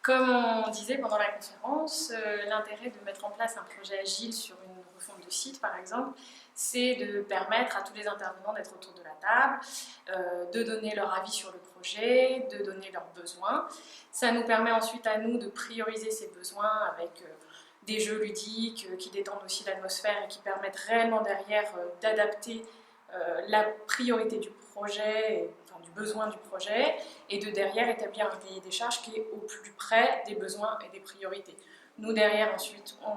Comme on disait pendant la conférence, l'intérêt de mettre en place un projet agile sur une refonte de site, par exemple, c'est de permettre à tous les intervenants d'être autour de la table, de donner leur avis sur le projet, de donner leurs besoins. Ça nous permet ensuite à nous de prioriser ces besoins avec des jeux ludiques qui détendent aussi l'atmosphère et qui permettent réellement derrière d'adapter la priorité du projet, enfin du besoin du projet, et de derrière établir un cahier des charges qui est au plus près des besoins et des priorités. Nous derrière ensuite on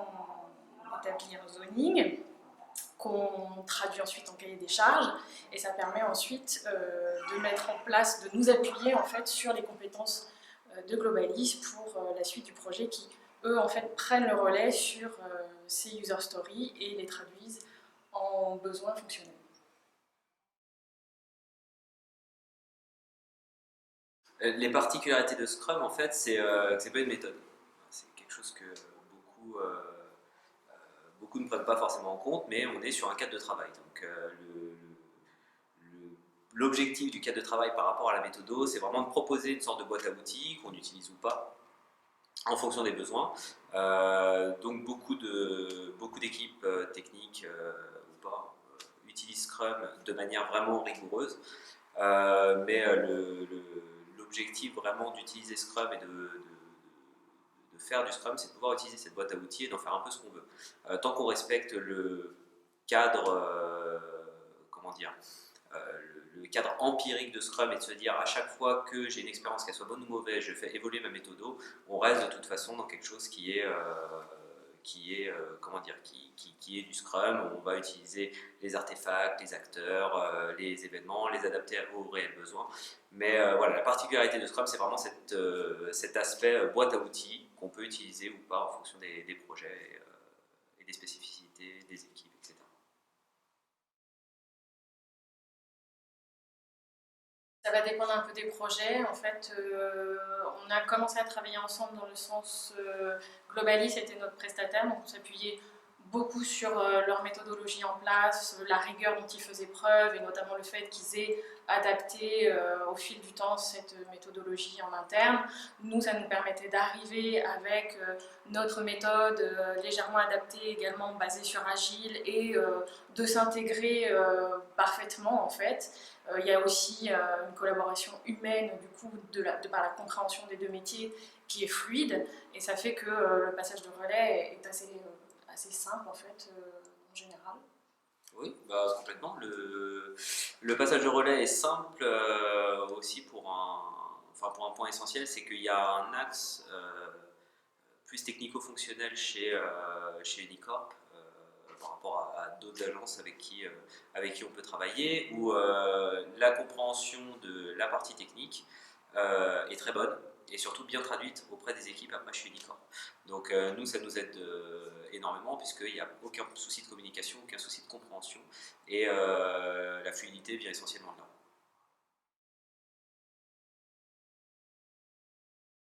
établit un zoning qu'on traduit ensuite en cahier des charges et ça permet ensuite de mettre en place, de nous appuyer en fait sur les compétences de Globalis pour la suite du projet qui eux en fait prennent le relais sur ces user stories et les traduisent en besoins fonctionnels. Les particularités de Scrum, en fait, c'est que c'est pas une méthode. C'est quelque chose que beaucoup ne prennent pas forcément en compte, mais on est sur un cadre de travail. Donc, l'objectif du cadre de travail par rapport à la méthode, c'est vraiment de proposer une sorte de boîte à outils qu'on utilise ou pas, en fonction des besoins. Donc, beaucoup d'équipes techniques ou pas utilisent Scrum de manière vraiment rigoureuse. Mais l'objectif vraiment d'utiliser Scrum et de faire du Scrum, c'est de pouvoir utiliser cette boîte à outils et d'en faire un peu ce qu'on veut. Tant qu'on respecte le cadre, comment dire, le cadre empirique de Scrum et de se dire à chaque fois que j'ai une expérience, qu'elle soit bonne ou mauvaise, je fais évoluer ma méthode, on reste de toute façon dans quelque chose comment dire, qui est du Scrum. On va utiliser les artefacts, les acteurs, les événements, les adapter aux réels besoins. Mais voilà, la particularité de Scrum, c'est vraiment cet aspect boîte à outils qu'on peut utiliser ou pas en fonction des projets et des spécificités des équipes, etc. Ça va dépendre un peu des projets. En fait, on a commencé à travailler ensemble dans le sens Globalis était notre prestataire, donc on s'appuyait beaucoup sur leur méthodologie en place, la rigueur dont ils faisaient preuve et notamment le fait qu'ils aient adapté au fil du temps cette méthodologie en interne. Nous, ça nous permettait d'arriver avec notre méthode légèrement adaptée, également basée sur Agile et de s'intégrer parfaitement en fait. Il y a aussi une collaboration humaine du coup de par la compréhension des deux métiers qui est fluide et ça fait que le passage de relais est assez simple en fait en général. Oui, bah, complètement. Le passage de relais est simple aussi pour un point essentiel, c'est qu'il y a un axe plus technico-fonctionnel chez Unicorp par rapport à d'autres agences avec qui on peut travailler, où la compréhension de la partie technique est très bonne et surtout bien traduite auprès des équipes après chez Unicorp. Donc nous, ça nous aide énormément puisqu'il n'y a aucun souci de communication, aucun souci de compréhension et la fluidité vient essentiellement de là.